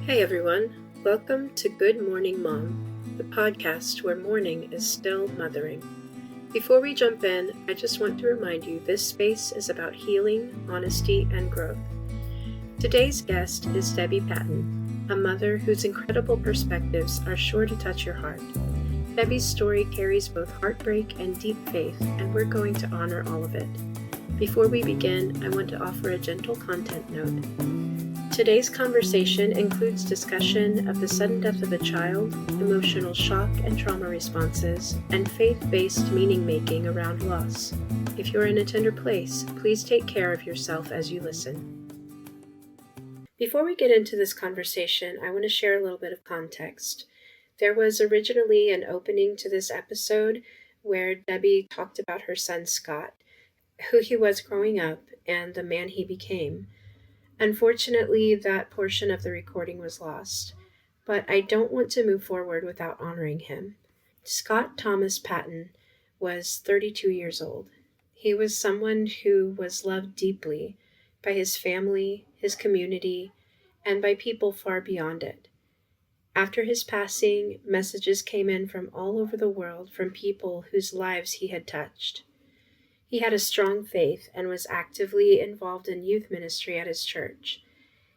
Hey everyone, welcome to Good Morning Mom, the podcast where morning is still mothering. Before we jump in, I just want to remind you this space is about healing, honesty, and growth. Today's guest is Debbie Patten, a mother whose incredible perspectives are sure to touch your heart. Debbie's story carries both heartbreak and deep faith, and we're going to honor all of it. Before we begin, I want to offer a gentle content note. Today's conversation includes discussion of the sudden death of a child, emotional shock and trauma responses, and faith-based meaning-making around loss. If you're in a tender place, please take care of yourself as you listen. Before we get into this conversation, I want to share a little bit of context. There was originally an opening to this episode where Debbie talked about her son Scott, who he was growing up, and the man he became. Unfortunately, that portion of the recording was lost, but I don't want to move forward without honoring him. Scott Thomas Patten was 32 years old. He was someone who was loved deeply by his family, his community, and by people far beyond it. After his passing, messages came in from all over the world from people whose lives he had touched. He had a strong faith and was actively involved in youth ministry at his church.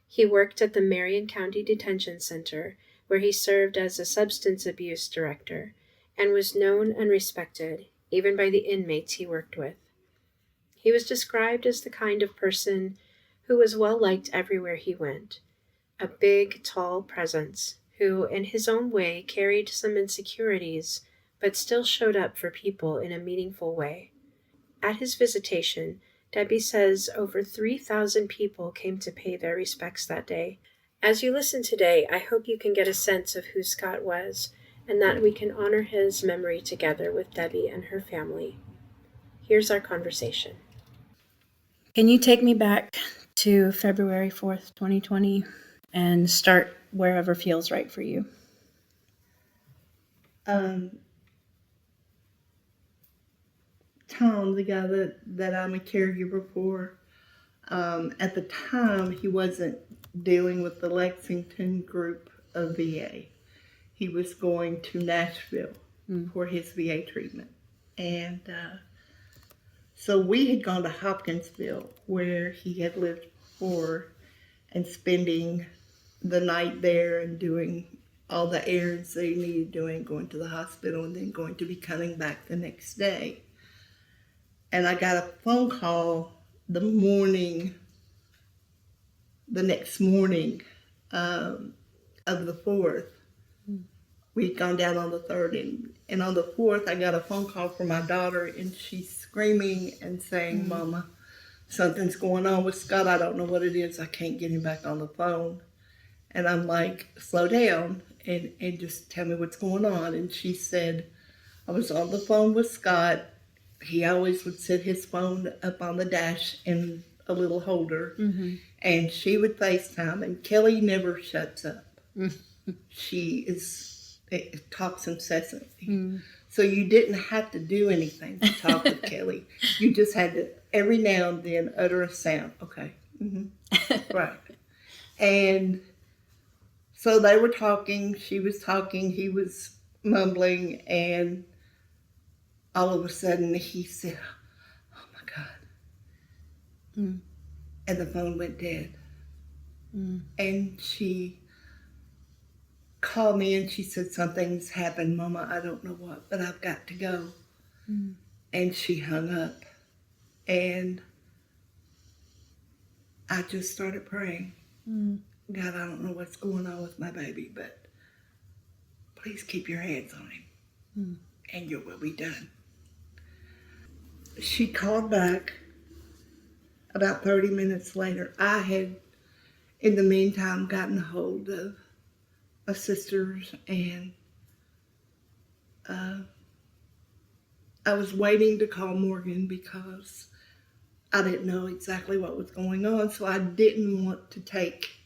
He worked at the Marion County Detention Center, where he served as a substance abuse director, and was known and respected, even by the inmates he worked with. He was described as the kind of person who was well-liked everywhere he went, a big, tall presence who, in his own way, carried some insecurities, but still showed up for people in a meaningful way. At his visitation, Debbie says over 3,000 people came to pay their respects that day. As you listen today, I hope you can get a sense of who Scott was and that we can honor his memory together with Debbie and her family. Here's our conversation. Can you take me back to February 4th, 2020 and start wherever feels right for you? Tom, the guy that I'm a caregiver for, at the time he wasn't dealing with the Lexington group of VA. He was going to Nashville for his VA treatment. And so we had gone to Hopkinsville, where he had lived before, and spending the night there and doing all the errands that he needed doing, going to the hospital, and then going to be coming back the next day. And I got a phone call the next morning of the 4th. We'd gone down on the 3rd, and on the 4th, I got a phone call from my daughter, and she's screaming and saying, Mama, something's going on with Scott. I don't know what it is. I can't get him back on the phone. And I'm like, slow down and just tell me what's going on. And she said, I was on the phone with Scott. He always would set his phone up on the dash in a little holder, and she would FaceTime, and Kelly never shuts up. She talks incessantly. So you didn't have to do anything to talk with Kelly. You just had to, every now and then, utter a sound. Okay. Right. And so they were talking, she was talking, he was mumbling, and all of a sudden, he said, oh my God. And the phone went dead. And she called me and she said, something's happened, Mama. I don't know what, but I've got to go. And she hung up. And I just started praying. God, I don't know what's going on with my baby, but please keep your hands on him. And your will be done. She called back about 30 minutes later. I had, in the meantime, gotten a hold of my sisters, and I was waiting to call Morgan because I didn't know exactly what was going on, so I didn't want to take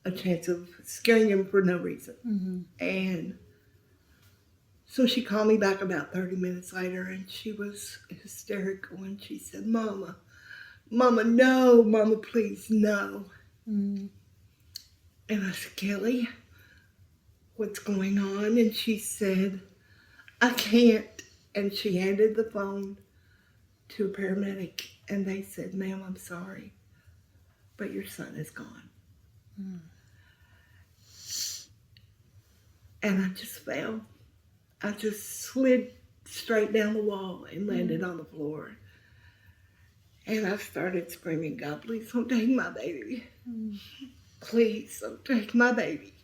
a chance of scaring him for no reason. And so she called me back about 30 minutes later, and she was hysterical, and she said, Mama, no, Mama, please, no. And I said, Kelly, what's going on? And she said, I can't. And she handed the phone to a paramedic, and they said, ma'am, I'm sorry, but your son is gone. And I just fell. I just slid straight down the wall and landed on the floor. And I started screaming, God, please don't take my baby. Please don't take my baby.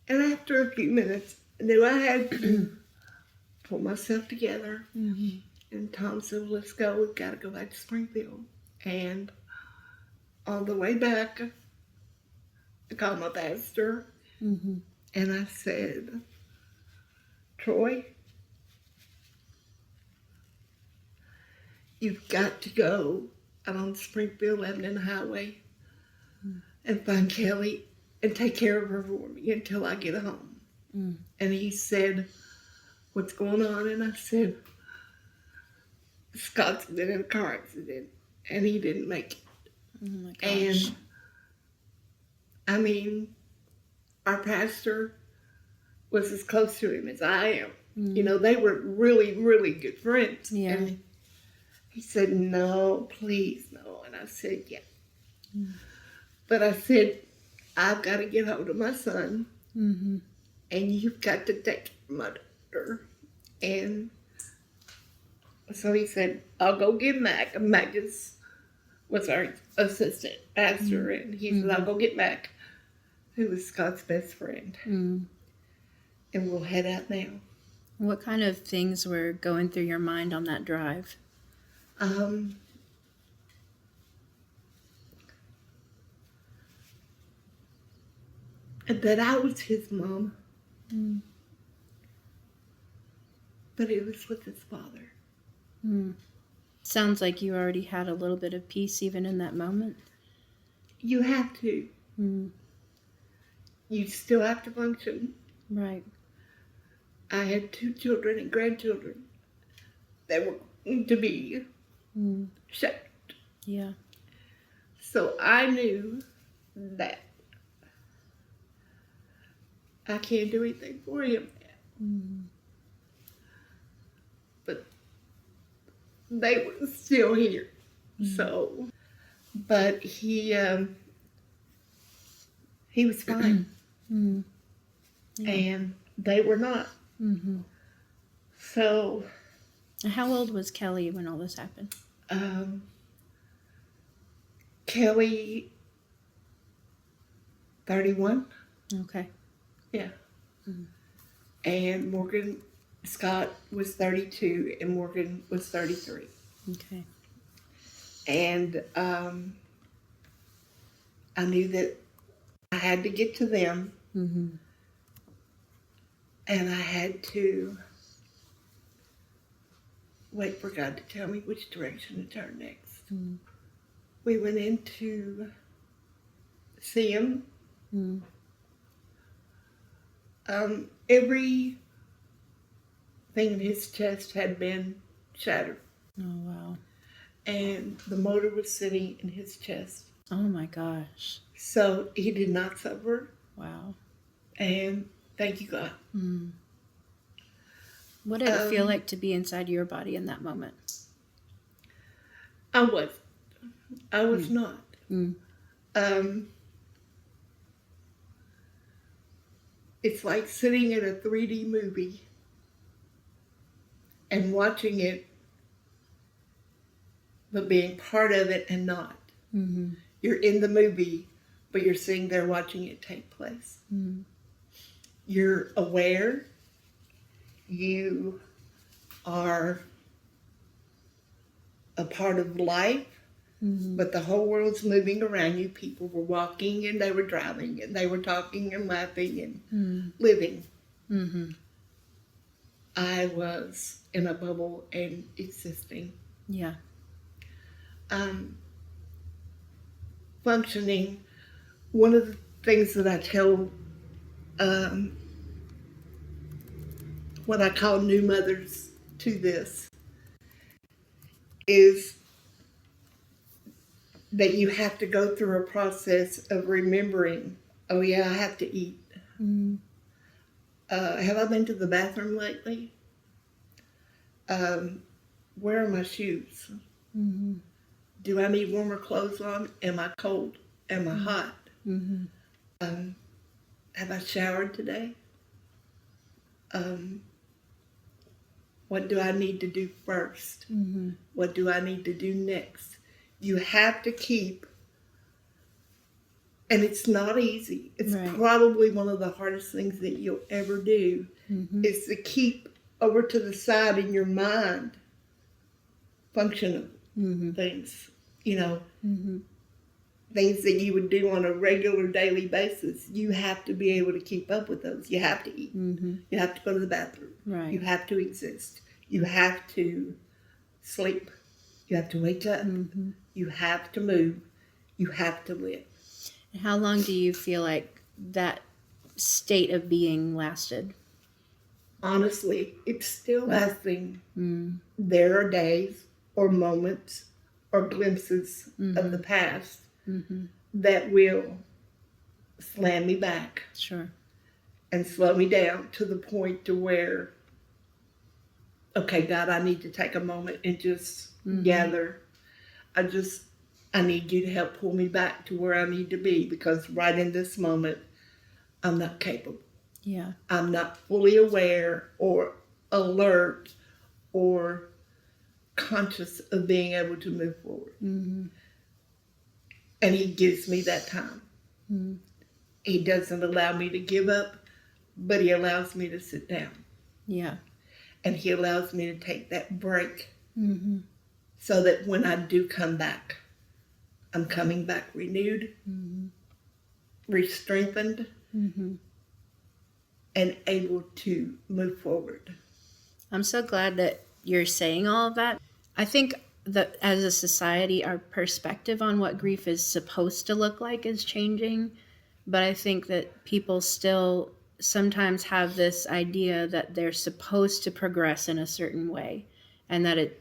And after a few minutes, I knew I had to pull myself together. And Tom said, well, let's go. We've got to go back to Springfield. And on the way back, I called my pastor. And I said, Troy, you've got to go out on Springfield Avenue Highway and find Kelly and take care of her for me until I get home. And he said, what's going on? And I said, Scott's been in a car accident and he didn't make it. Oh my gosh. And I mean, our pastor was as close to him as I am. You know, they were really, really good friends. Yeah. And he said, no, please, no. And I said, yeah. But I said, I've got to get hold of my son. And you've got to take care of my daughter. And so he said, I'll go get Mac. And Mac was our assistant pastor. And he said, I'll go get Mac, who was Scott's best friend. And we'll head out now. What kind of things were going through your mind on that drive? That I was his mom. But it was with his father. Sounds like you already had a little bit of peace even in that moment. You have to. You still have to function. Right. I had 2 children and grandchildren that were going to be shut. Yeah. So I knew that I can't do anything for him. But they were still here. So, but he was fine. And they were not. So, How old was Kelly when all this happened? Kelly, 31. Okay. Yeah. And Scott was 32 and Morgan was 33. Okay. And I knew that I had to get to them. And I had to wait for God to tell me which direction to turn next. We went in to see him. Every thing in his chest had been shattered. Oh, wow. And the motor was sitting in his chest. Oh, my gosh. So he did not suffer. Wow. And thank you, God. What did it feel like to be inside your body in that moment? I was not. It's like sitting in a 3D movie and watching it, but being part of it and not. You're in the movie, but you're sitting there watching it take place. You're aware. You are a part of life, but the whole world's moving around you. People were walking and they were driving and they were talking and laughing and living. I was in a bubble and existing. Yeah. Functioning. One of the things that I tell what I call new mothers to this is that you have to go through a process of remembering, oh yeah, I have to eat. Mm-hmm. Have I been to the bathroom lately? Where are my shoes? Mm-hmm. Do I need warmer clothes on? Am I cold? Am I hot? Mm-hmm. Have I showered today? What do I need to do first? Mm-hmm. What do I need to do next? You have to keep, and it's not easy. It's Right. probably one of the hardest things that you'll ever do, Mm-hmm. is to keep over to the side in your mind functional Mm-hmm. things, you know, Mm-hmm. things that you would do on a regular daily basis. You have to be able to keep up with those. You have to eat. Mm-hmm. You have to go to the bathroom. Right. You have to exist. You have to sleep. You have to wake up. Mm-hmm. You have to move. You have to live. How long do you feel like that state of being lasted? Honestly, it's still lasting. Mm. There are days or moments or glimpses of the past Mm-hmm. that will slam me back Sure. and slow me down to the point to where, okay, God, I need to take a moment and just gather. I need you to help pull me back to where I need to be, because right in this moment, I'm not capable. Yeah. I'm not fully aware or alert or conscious of being able to move forward. Mm-hmm. And he gives me that time. Mm-hmm. He doesn't allow me to give up, but he allows me to sit down. Yeah. And he allows me to take that break, Mm-hmm. so that when I do come back, I'm coming back renewed, Mm-hmm. re-strengthened, Mm-hmm. and able to move forward. I'm so glad that you're saying all of that. I think that as a society, our perspective on what grief is supposed to look like is changing. But I think that people still sometimes have this idea that they're supposed to progress in a certain way, and that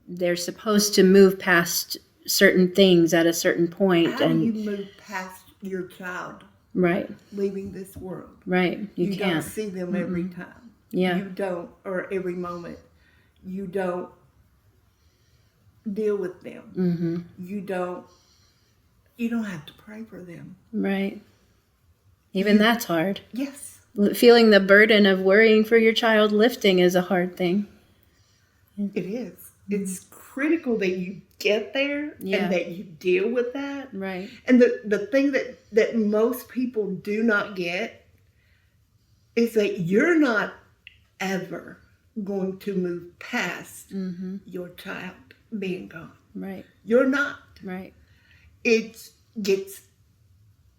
they're supposed to move past certain things at a certain point. How And do you move past your child right, leaving this world? right, you don't can't. see them every time. Yeah. You don't, or every moment. You don't deal with them. Mm-hmm. You don't have to pray for them. Right. Even that's hard. Yes. Feeling the burden of worrying for your child lifting is a hard thing. It is. It's critical that you get there Yeah. and that you deal with that. Right. And the thing that most people do not get is that you're not ever going to move past your child being gone. Right. You're not. Right. It gets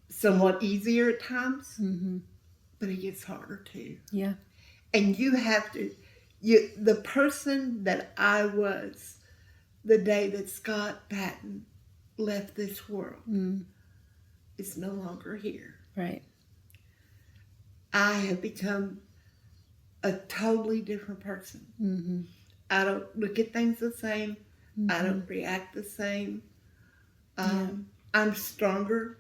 somewhat easier at times, Mm-hmm. but it gets harder too. Yeah. And you have to, the person that I was the day that Scott Patten left this world is no longer here. Right. I have become a totally different person. Mm-hmm. I don't look at things the same. I don't react the same. I'm stronger,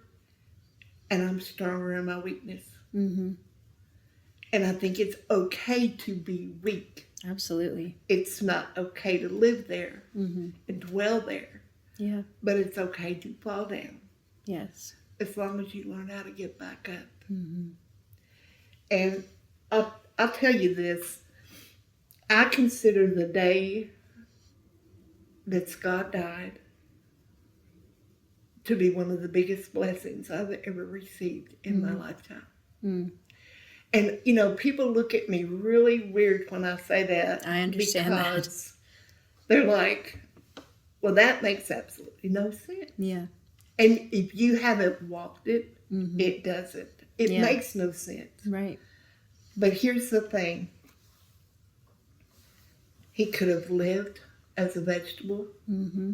and I'm stronger in my weakness. Mm-hmm. And I think it's okay to be weak. Absolutely. It's not okay to live there Mm-hmm. and dwell there, Yeah. but it's okay to fall down Yes. as long as you learn how to get back up. Mm-hmm. And I'll tell you this. I consider the day that Scott died to be one of the biggest blessings I've ever received in my lifetime. Mm. And, people look at me really weird when I say that. I understand that. Because they're like, well, that makes absolutely no sense. Yeah. And if you haven't walked it, Mm-hmm. it doesn't. It Yeah. makes no sense. Right. But here's the thing. He could have lived as a vegetable. Mm-hmm.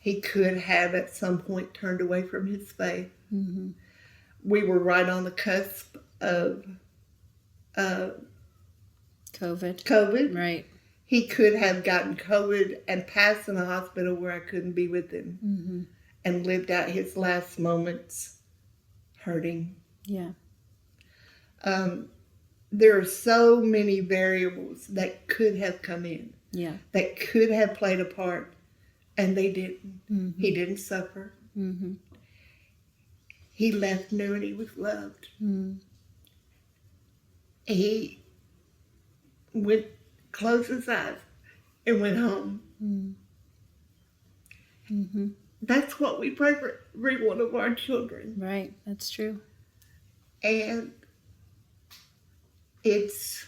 He could have at some point turned away from his faith. Mm-hmm. We were right on the cusp of COVID. Right. He could have gotten COVID and passed in a hospital where I couldn't be with him. Mm-hmm. and lived out his last moments hurting. Yeah. There are so many variables that could have come in, that could have played a part, and they didn't. Mm-hmm. He didn't suffer. Mm-hmm. He left knowing he was loved. Mm-hmm. He closed his eyes and went home. Mm-hmm. That's what we pray for every one of our children. Right, that's true. And it's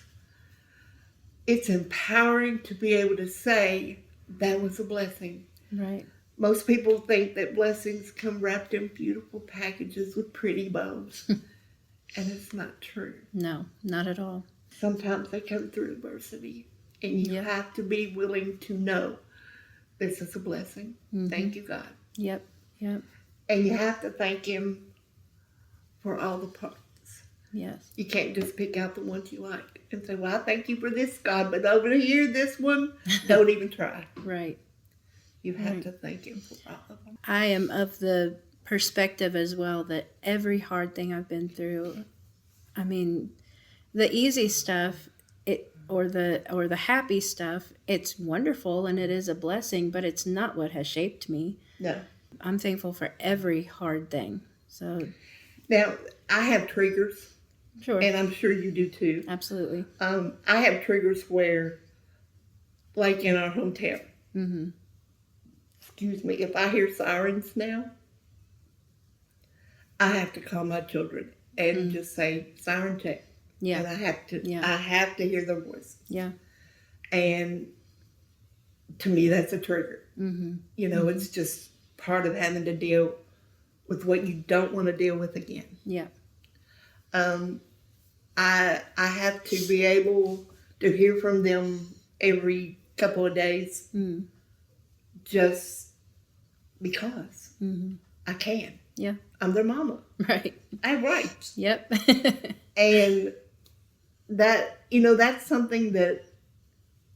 empowering to be able to say that was a blessing. Right. Most people think that blessings come wrapped in beautiful packages with pretty bows. And it's not true. No, not at all. Sometimes they come through adversity. And you have to be willing to know this is a blessing. Mm-hmm. Thank you, God. Yep. And you have to thank him for all the parts. Yes. You can't just pick out the ones you like and say, well, I thank you for this, God, but over here, this one, don't even try. Right. You have to thank him for all of them. I am of the perspective as well that every hard thing I've been through, I mean, the easy stuff, or the happy stuff, it's wonderful and it is a blessing, but it's not what has shaped me. No. I'm thankful for every hard thing. So Now, I have triggers. Sure. And I'm sure you do too. Absolutely. I have triggers where, like in our hometown, excuse me, if I hear sirens now, I have to call my children and just say, siren check. Yeah. And I have to hear their voice. Yeah. And to me, that's a trigger. Mm-hmm. You know, it's just part of having to deal with what you don't want to deal with again. Yeah. I have to be able to hear from them every couple of days, just because I can. Yeah. I'm their mama. Right. I have rights. Yep. And that, that's something that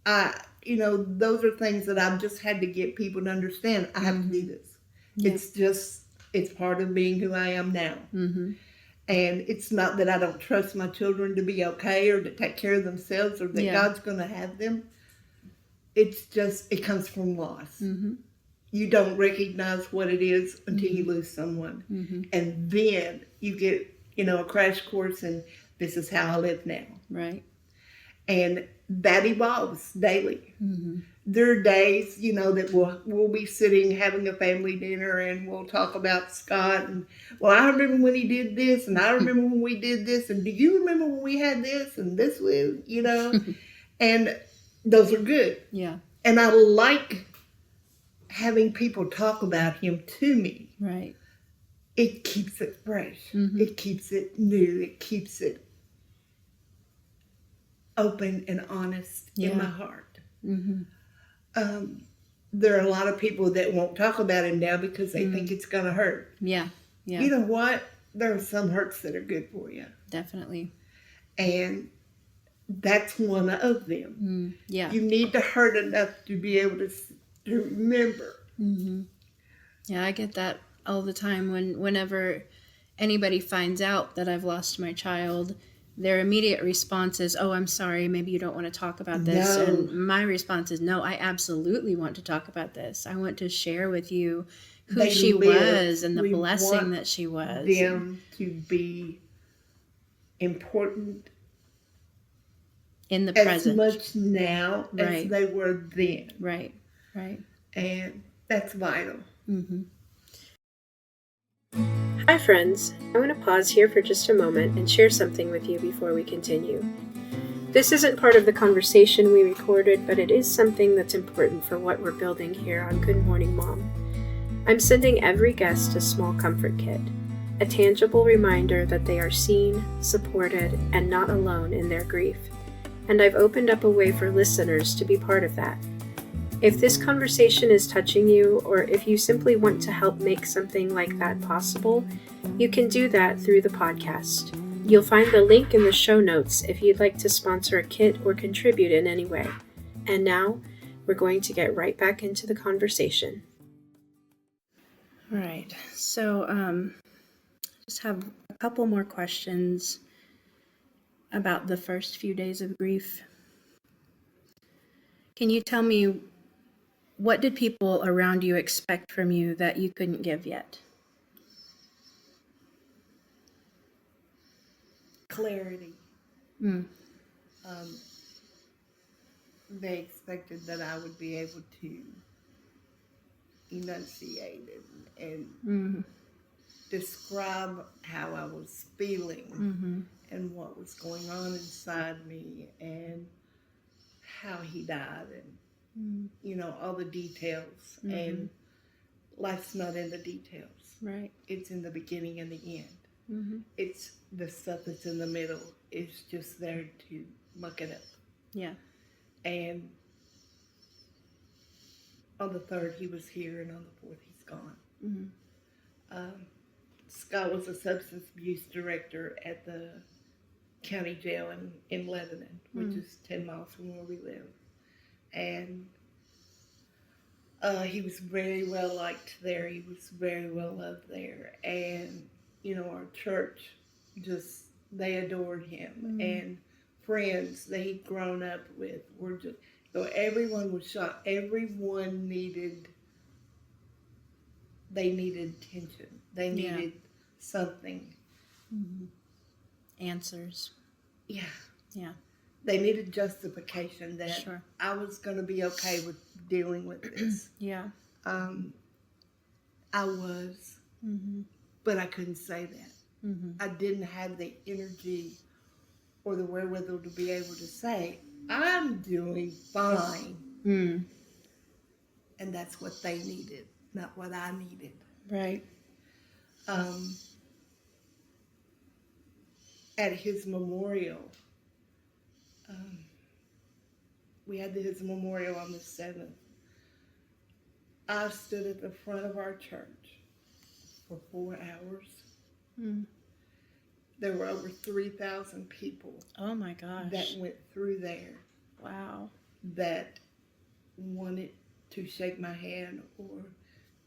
those are things that I've just had to get people to understand. I have to do this. Yeah. It's part of being who I am now. Mm-hmm. And it's not that I don't trust my children to be okay or to take care of themselves or that God's going to have them. It's just, it comes from loss. Mm-hmm. You don't recognize what it is until you lose someone. Mm-hmm. And then you get, a crash course and this is how I live now. Right. And that evolves daily. Mm-hmm. There are days, that we'll be sitting having a family dinner and we'll talk about Scott and, well, I remember when he did this and I remember when we did this and do you remember when we had this and this was, and those are good. Yeah. And I like having people talk about him to me. Right. It keeps it fresh. Mm-hmm. It keeps it new. It keeps it open and honest in my heart. Mm-hmm. There are a lot of people that won't talk about him now because they think it's going to hurt. Yeah. Yeah. You know what? There are some hurts that are good for you. Definitely. And that's one of them. Yeah. You need to hurt enough to be able to remember. Mm-hmm. Yeah, I get that all the time. Whenever anybody finds out that I've lost my child, their immediate response is, oh, I'm sorry, maybe you don't want to talk about this. No. And my response is, no, I absolutely want to talk about this. I want to share with you who she was and the blessing that she was. Them to be important in the present. As much now as they were then. Right. And that's vital. Mm-hmm. Hi friends, I want to pause here for just a moment and share something with you before we continue. This isn't part of the conversation we recorded, but it is something that's important for what we're building here on Good Morning Mom. I'm sending every guest a small comfort kit, a tangible reminder that they are seen, supported, and not alone in their grief. And I've opened up a way for listeners to be part of that. If this conversation is touching you, or if you simply want to help make something like that possible, you can do that through the podcast. You'll find the link in the show notes if you'd like to sponsor a kit or contribute in any way. And now, we're going to get right back into the conversation. All right. So, just have a couple more questions about the first few days of grief. Can you tell me, what did people around you expect from you that you couldn't give yet? Clarity. Mm. They expected that I would be able to enunciate and describe how I was feeling and what was going on inside me and how he died and, all the details. And life's not in the details. Right. It's in the beginning and the end. It's the stuff that's in the middle. It's just there to muck it up. Yeah. And on the 3rd, he was here, and on the 4th, he's gone. Scott was a substance abuse director at the county jail in Lebanon, which is 10 miles from where we live. And he was very well liked there. He was very well loved there. And, our church just, they adored him. And friends that he'd grown up with were just, everyone was shocked. Everyone they needed attention. They needed something. Answers. Yeah. Yeah. They needed justification that Sure. I was going to be okay with dealing with this. Yeah. I was, but I couldn't say that. I didn't have the energy or the wherewithal to be able to say, I'm doing fine. And that's what they needed, not what I needed. Right. At his memorial, we had his memorial on the 7th. I stood at the front of our church for 4 hours. There were over 3,000 people. Oh my gosh. That went through there. Wow. That wanted to shake my hand or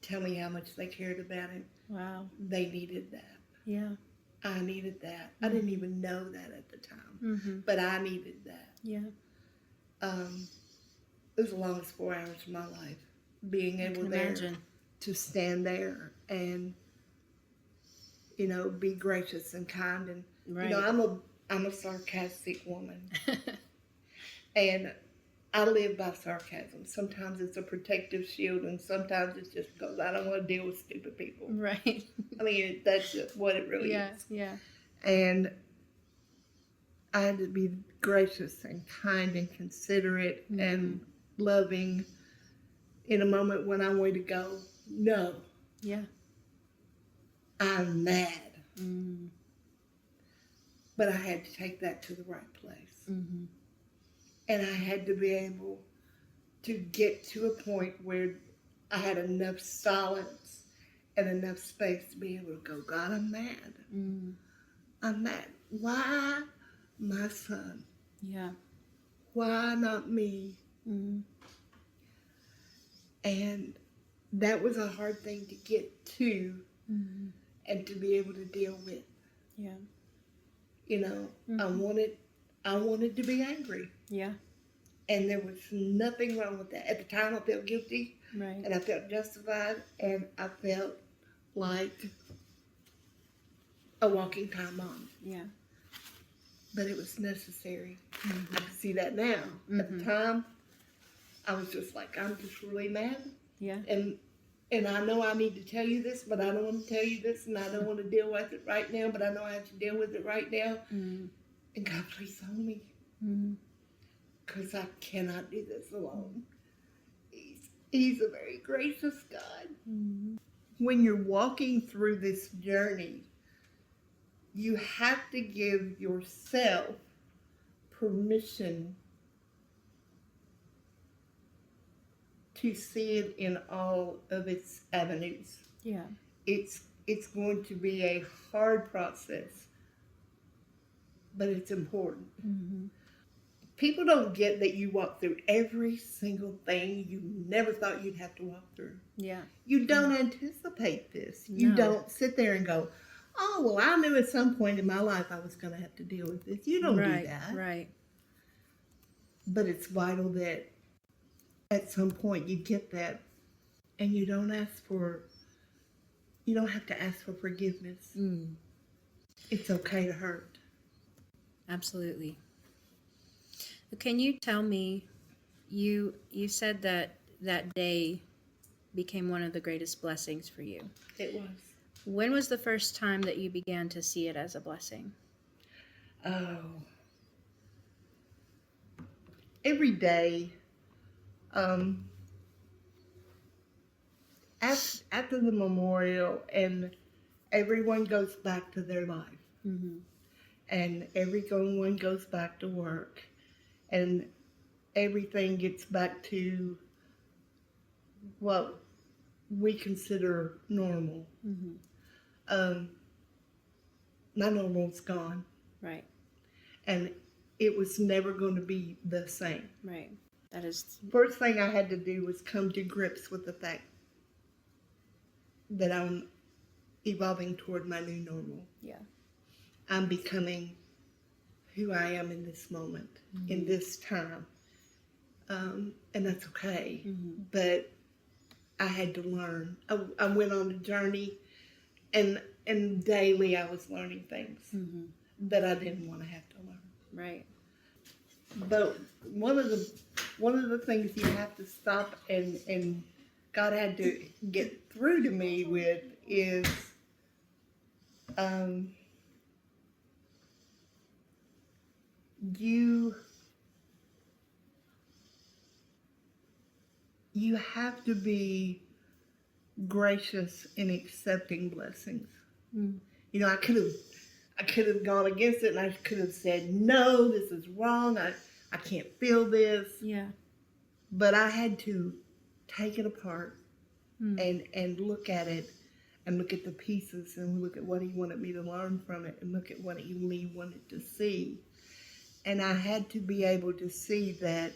tell me how much they cared about him. Wow. They needed that. Yeah. I needed that. I didn't even know that at the time, but I needed that. Yeah. It was the longest 4 hours of my life, being able to stand there and, be gracious and kind. And, Right. I'm a sarcastic woman. And I live by sarcasm. Sometimes it's a protective shield, and sometimes it's just because I don't want to deal with stupid people. Right. I mean, that's just what it really is. Yeah. And I had to be gracious and kind and considerate and loving in a moment when I wanted to go, no. Yeah. I'm mad. But I had to take that to the right place. And I had to be able to get to a point where I had enough silence and enough space to be able to go, God, I'm mad. I'm mad. Why my son? Yeah. Why not me? And that was a hard thing to get to and to be able to deal with. Yeah. I wanted to be angry. Yeah. And there was nothing wrong with that. At the time, I felt guilty. Right. And I felt justified. And I felt like a walking time bomb. Yeah. But it was necessary. I can see that now. At the time, I was just like, I'm just really mad. Yeah. And I know I need to tell you this, but I don't want to tell you this, and I don't want to deal with it right now, but I know I have to deal with it right now. And God, please help me. Because I cannot do this alone. He's a very gracious God. When you're walking through this journey, you have to give yourself permission to see it in all of its avenues. Yeah. It's going to be a hard process, but it's important. people don't get that you walk through every single thing you never thought you'd have to walk through. Yeah. You don't anticipate this. You No. don't sit there and go, oh, well, I knew at some point in my life I was going to have to deal with this. You don't do that. Right. But it's vital that at some point you get that, and you don't have to ask for forgiveness. It's okay to hurt. Absolutely. Can you tell me, you said that day became one of the greatest blessings for you. It was. When was the first time that you began to see it as a blessing? Oh. Every day, after the memorial, and everyone goes back to their life, and everyone goes back to work, and everything gets back to what we consider normal. My normal's gone. Right. And it was never going to be the same. Right. That is... First thing I had to do was come to grips with the fact that I'm evolving toward my new normal. Yeah. I'm becoming who I am in this moment, in this time. And that's okay. But I had to learn. I went on a journey, and daily I was learning things that I didn't want to have to learn. Right. But one of the things you have to stop and God had to get through to me with is you have to be gracious in accepting blessings. You know, I could have gone against it, and I could have said, no, this is wrong. I can't feel this. Yeah. But I had to take it apart and look at it, and look at the pieces, and look at what he wanted me to learn from it, and look at what he wanted to see. And I had to be able to see that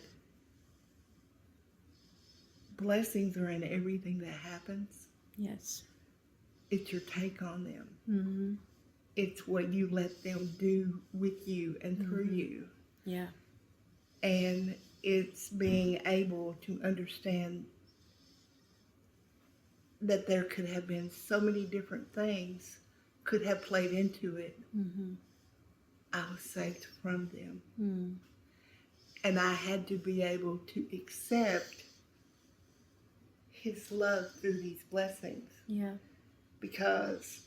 blessings are in everything that happens. Yes. It's your take on them. It's what you let them do with you and through you. Yeah. And it's being able to understand that there could have been so many different things could have played into it. I was saved from them. And I had to be able to accept his love through these blessings. Yeah. Because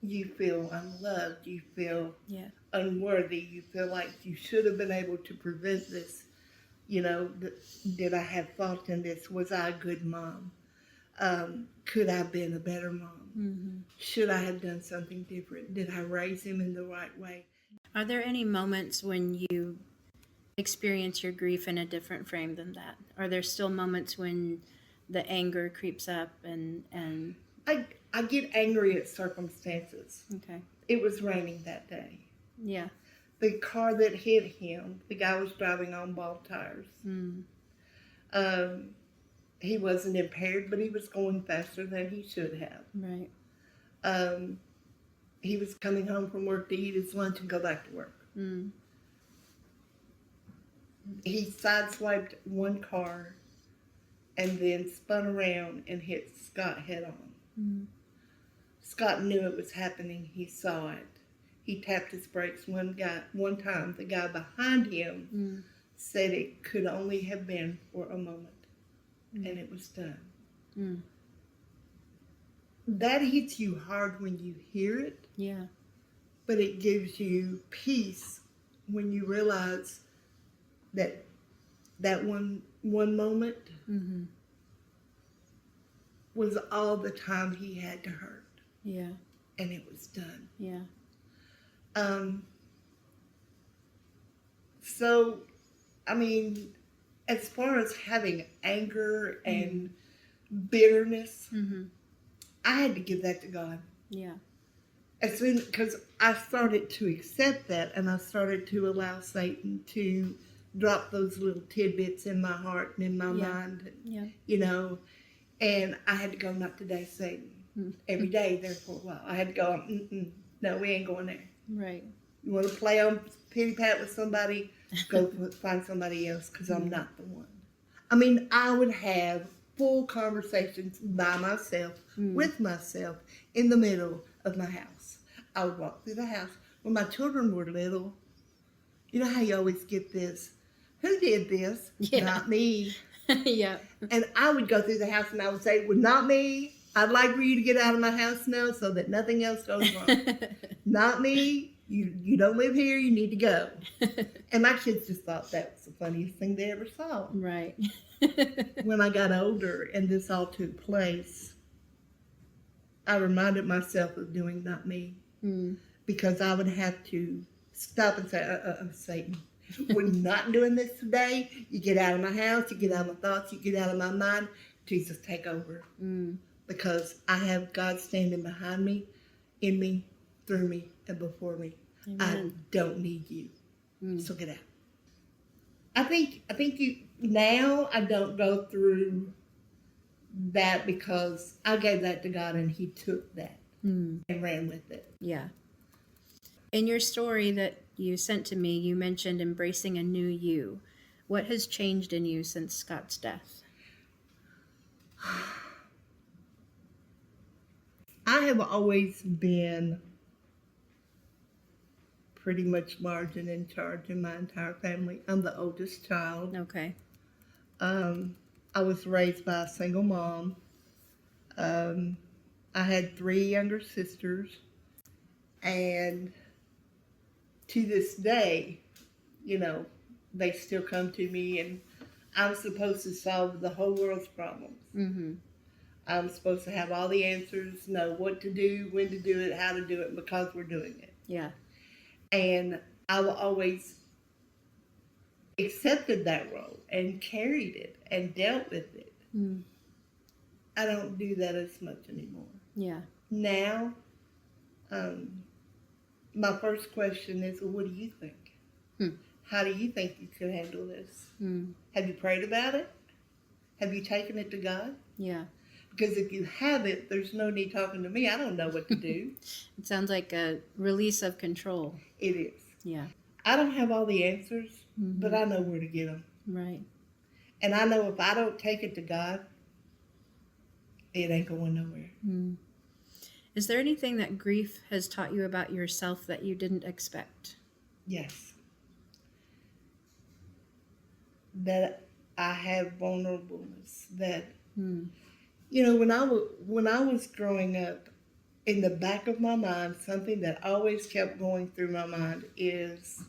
you feel unloved, you feel Yeah. unworthy, you feel like you should have been able to prevent this. You know, did I have fault in this? Was I a good mom? Could I have been a better mom? Should I have done something different? Did I raise him in the right way? Are there any moments when you experience your grief in a different frame than that? Are there still moments when the anger creeps up and I get angry at circumstances. Okay. It was raining that day. Yeah. The car that hit him, the guy was driving on bald tires. He wasn't impaired, but he was going faster than he should have. Right. He was coming home from work to eat his lunch and go back to work. He sideswiped one car and then spun around and hit Scott head on. Scott knew it was happening. He saw it. He tapped his brakes one time. The guy behind him said it could only have been for a moment. And it was done. That hits you hard when you hear it. Yeah. But it gives you peace when you realize that one moment was all the time he had to hurt. Yeah. And it was done. Yeah. So, I mean, as far as having anger and bitterness, I had to give that to God. Yeah. as soon, because I started to accept that, and I started to allow Satan to drop those little tidbits in my heart and in my mind, Yeah. you know, and I had to go, not today, Satan. Every day there for a while. I had to go, no, we ain't going there. Right. You want to play on pity pat with somebody, go find somebody else, because I'm not the one. I mean, I would have full conversations by myself, with myself, in the middle of my house. I would walk through the house. When my children were little, you know how you always get this, who did this? Yeah. Not me. Yeah. And I would go through the house and I would say, well, not me. I'd like for you to get out of my house now so that nothing else goes wrong. Not me. You don't live here. You need to go. And my kids just thought that was the funniest thing they ever saw. Right. When I got older and this all took place, I reminded myself of doing not me. Because I would have to stop and say, Satan, we're not doing this today. You get out of my house. You get out of my thoughts. You get out of my mind. Jesus, take over. Because I have God standing behind me, in me, through me, and before me. Amen. I don't need you. So get out. I think you now I don't go through that because I gave that to God and He took that and ran with it. Yeah. In your story that you sent to me, you mentioned embracing a new you. What has changed in you since Scott's death? I have always been pretty much large and in charge in my entire family. I'm the oldest child. Okay. I was raised by a single mom. I had 3 younger sisters. And to this day, you know, they still come to me and I'm supposed to solve the whole world's problems. I'm supposed to have all the answers, know what to do, when to do it, how to do it, because we're doing it. Yeah. And I will always accepted that role and carried it and dealt with it. I don't do that as much anymore. Yeah. Now, my first question is, well, what do you think? How do you think you could handle this? Have you prayed about it? Have you taken it to God? Yeah. Because if you haven't, there's no need talking to me. I don't know what to do. It sounds like a release of control. It is. Yeah. I don't have all the answers, but I know where to get them. Right. And I know if I don't take it to God, it ain't going nowhere. Is there anything that grief has taught you about yourself that you didn't expect? Yes. That I have vulnerableness. That, you know, when I was growing up, in the back of my mind, something that always kept going through my mind is,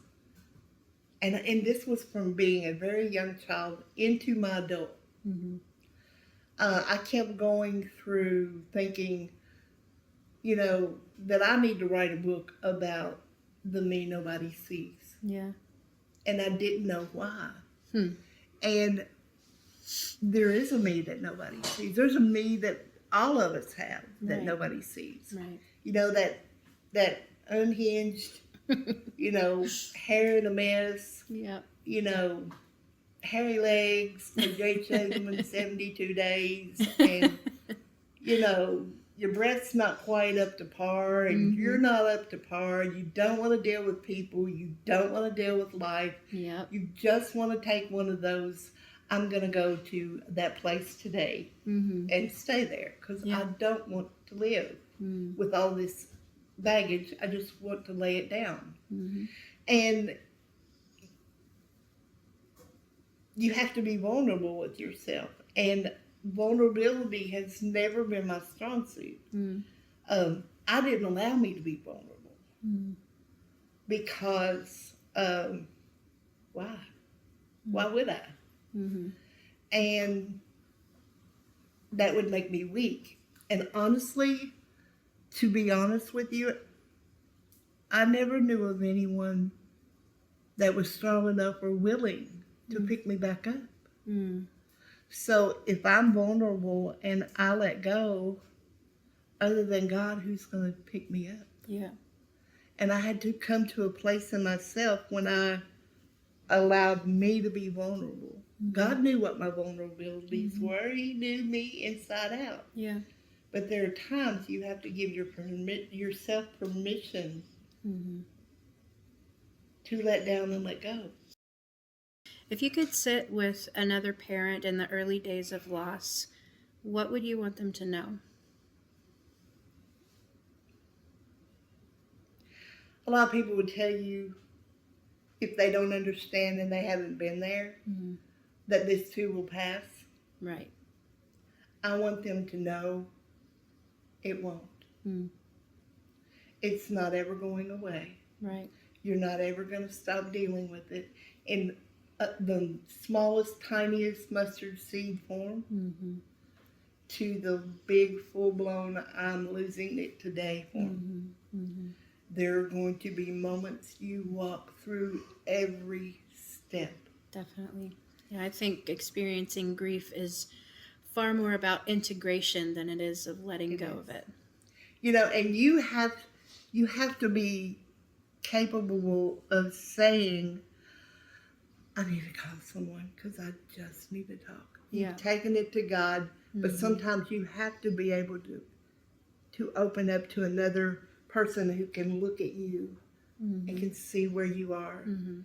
and this was from being a very young child into my adult. I kept going through thinking, you know, that I need to write a book about the me nobody sees. Yeah. And I didn't know why. And there is a me that nobody sees. There's a me that all of us have that nobody sees. Right. You know, that unhinged, you know, hair in a mess. Yeah. You know, hairy legs, the great them in 72 days, and, you know, your breath's not quite up to par, and you're not up to par. You don't want to deal with people. You don't want to deal with life. Yeah. You just want to take one of those, I'm going to go to that place today and stay there, because I don't want to live with all this baggage. I just want to lay it down. And you have to be vulnerable with yourself. And vulnerability has never been my strong suit. I didn't allow me to be vulnerable. Because, why? Why would I? And that would make me weak. And honestly, to be honest with you, I never knew of anyone that was strong enough or willing to pick me back up. So if I'm vulnerable and I let go, other than God, who's going to pick me up? Yeah. And I had to come to a place in myself when I allowed me to be vulnerable. Mm-hmm. God knew what my vulnerabilities Mm-hmm. were. He knew me inside out. Yeah. But there are times you have to give yourself permission Mm-hmm. to let down and let go. If you could sit with another parent in the early days of loss, what would you want them to know? A lot of people would tell you, if they don't understand and they haven't been there, Mm-hmm. that this too will pass. Right. I want them to know it won't. Mm. It's not ever going away. Right. You're not ever going to stop dealing with it in the smallest, tiniest mustard seed form Mm-hmm. to the big, full-blown, I'm losing it today form. Mm-hmm. Mm-hmm. There are going to be moments you walk through every step. Definitely. Yeah, I think experiencing grief is far more about integration than it is of letting go of it. You know, and you have to be capable of saying, I need to call someone because I just need to talk. Yeah. You've taken it to God, but Mm-hmm. sometimes you have to be able to open up to another person who can look at you Mm-hmm. and can see where you are. Mm-hmm.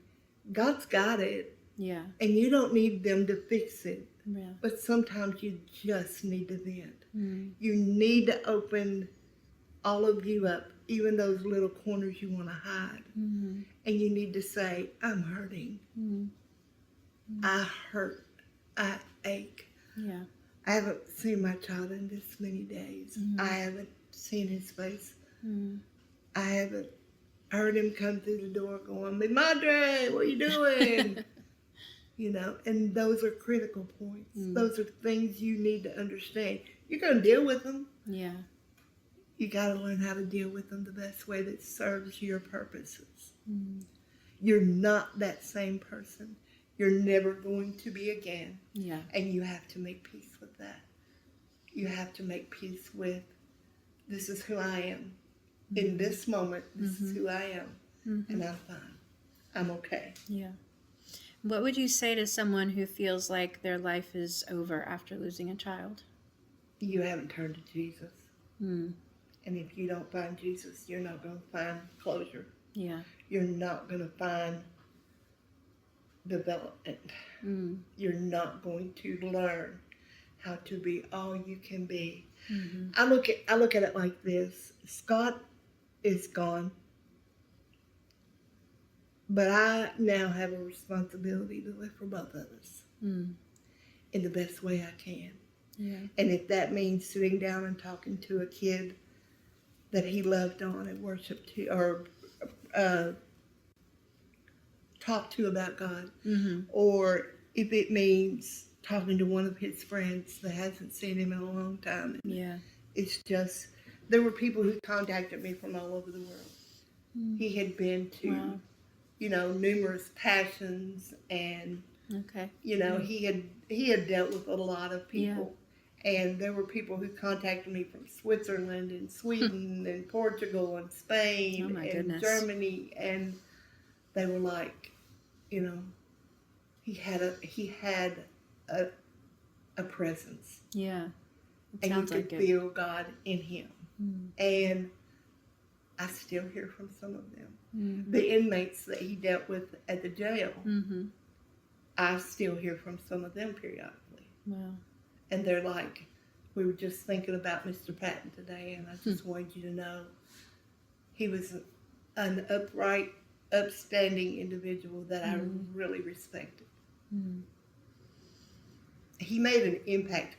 God's got it, Yeah. and you don't need them to fix it. Yeah. But sometimes you just need to vent. Mm-hmm. You need to open all of you up, even those little corners you want to hide. Mm-hmm. And you need to say, I'm hurting. Mm-hmm. I hurt. I ache. Yeah. I haven't seen my child in this many days. Mm-hmm. I haven't seen his face. Mm-hmm. I haven't heard him come through the door going, Mi madre, what are you doing? You know, and those are critical points. Mm. Those are things you need to understand. You're going to deal with them. Yeah. You got to learn how to deal with them the best way that serves your purposes. Mm. You're not that same person. You're never going to be again. Yeah. And you have to make peace with that. You have to make peace with, this is who I am. Mm-hmm. In this moment, this Mm-hmm. is who I am. Mm-hmm. And I'm fine. I'm okay. Yeah. What would you say to someone who feels like their life is over after losing a child? You haven't turned to Jesus. Mm. And if you don't find Jesus, you're not going to find closure. Yeah. You're not going to find development. Mm. You're not going to learn how to be all you can be. Mm-hmm. I look at it like this. Scott is gone. But I now have a responsibility to live for both of us Mm. in the best way I can. Yeah. And if that means sitting down and talking to a kid that he loved on and worshiped to, or talk to about God, Mm-hmm. or if it means talking to one of his friends that hasn't seen him in a long time. And Yeah. it's just, there were people who contacted me from all over the world. Mm. He had been to, Wow. numerous passions, and, Okay. he had dealt with a lot of people. And there were people who contacted me from Switzerland and Sweden and Portugal and Spain Oh, my and goodness. Germany, and they were like, he had a presence, Yeah. It and you sounds could like it. feel God in him. Mm. And I still hear from some of them. Mm. The inmates that he dealt with at the jail, Mm-hmm. I still hear from some of them periodically. Wow. And they're like, we were just thinking about Mr. Patten today, and I just wanted you to know he was an upright, upstanding individual that I really respected. Mm. He made an impact.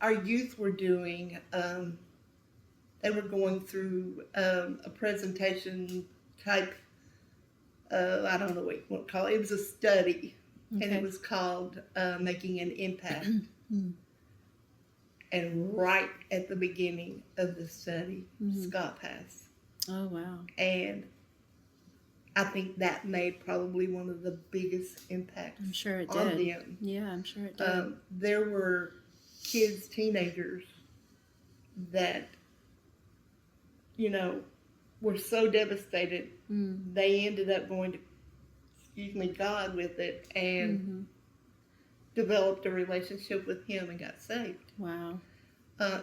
Our youth were doing, they were going through a presentation type, I don't know what you want to call it. It was a study, and Okay. it was called Making an Impact. Mm. And right at the beginning of the study, Mhm. Scott passed. Oh, wow. And I think that made probably one of the biggest impacts I'm sure it on did. them. Yeah, I'm sure it did. There were kids, teenagers, that were so devastated, they ended up going to, God with it and developed a relationship with him and got saved. Wow.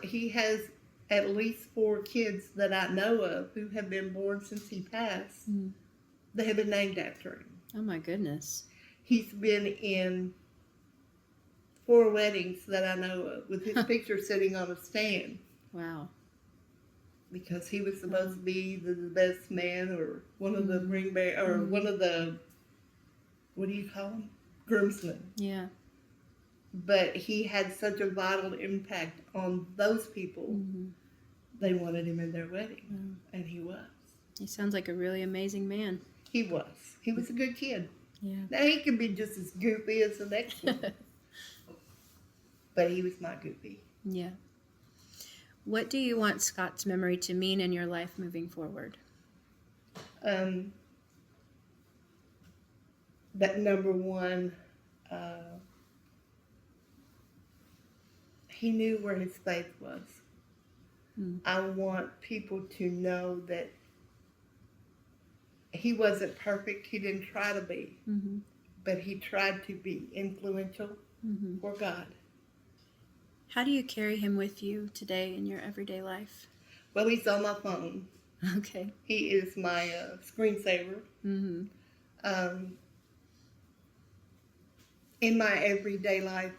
He has at least 4 kids that I know of who have been born since he passed. They have been named after him. Oh my goodness. He's been in 4 weddings that I know of with his picture sitting on a stand. Wow. Because he was supposed to be the best man, or one of the ring bearer, or one of the, what do you call them? Groomsmen. Yeah. But he had such a vital impact on those people. They wanted him in their wedding, and he was. He sounds like a really amazing man. He was. He was a good kid. Yeah. Now, he could be just as goofy as the next one. But he was not goofy. Yeah. What do you want Scott's memory to mean in your life moving forward? That number one, he knew where his faith was. I want people to know that he wasn't perfect. He didn't try to be. But he tried to be influential for God. How do you carry him with you today in your everyday life? Well, he's on my phone. Okay. He is my screensaver. In my everyday life,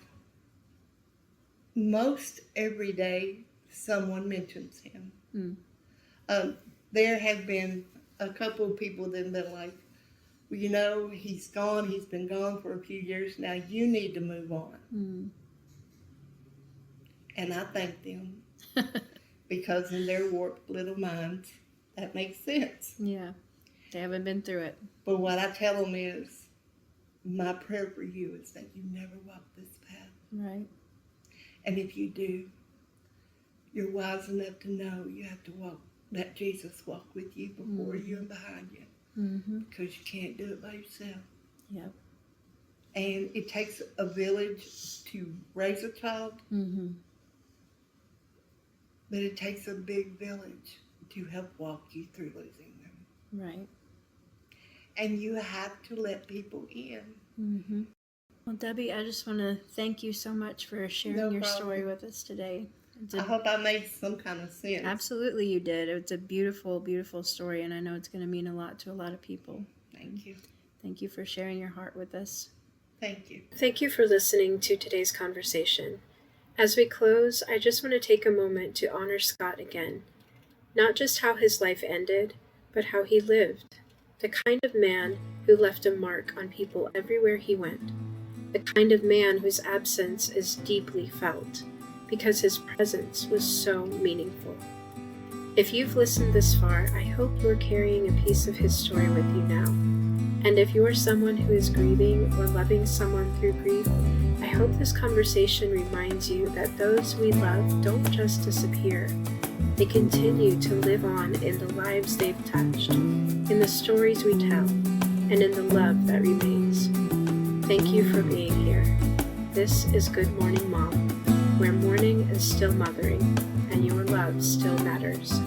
most every day, someone mentions him. There have been a couple of people that have been like, well, he's gone. He's been gone for a few years now. You need to move on. And I thank them because in their warped little minds, that makes sense. Yeah. They haven't been through it. But what I tell them is, my prayer for you is that you never walk this path. Right. And if you do, you're wise enough to know you have to let Jesus walk with you before you and behind you. Because you can't do it by yourself. Yep. And it takes a village to raise a child. But it takes a big village to help walk you through losing them. Right. And you have to let people in. Well, Debbie, I just want to thank you so much for sharing your story with us today. I hope I made some kind of sense. Absolutely you did. It's a beautiful, beautiful story, and I know it's going to mean a lot to a lot of people. Thank you. Thank you for sharing your heart with us. Thank you. Thank you for listening to today's conversation. As we close, I just want to take a moment to honor Scott again. Not just how his life ended, but how he lived. The kind of man who left a mark on people everywhere he went. The kind of man whose absence is deeply felt, because his presence was so meaningful. If you've listened this far, I hope you're carrying a piece of his story with you now. And if you are someone who is grieving or loving someone through grief, I hope this conversation reminds you that those we love don't just disappear. They continue to live on in the lives they've touched, in the stories we tell, and in the love that remains. Thank you for being here. This is Good Morning Mom, where morning is still mothering and your love still matters.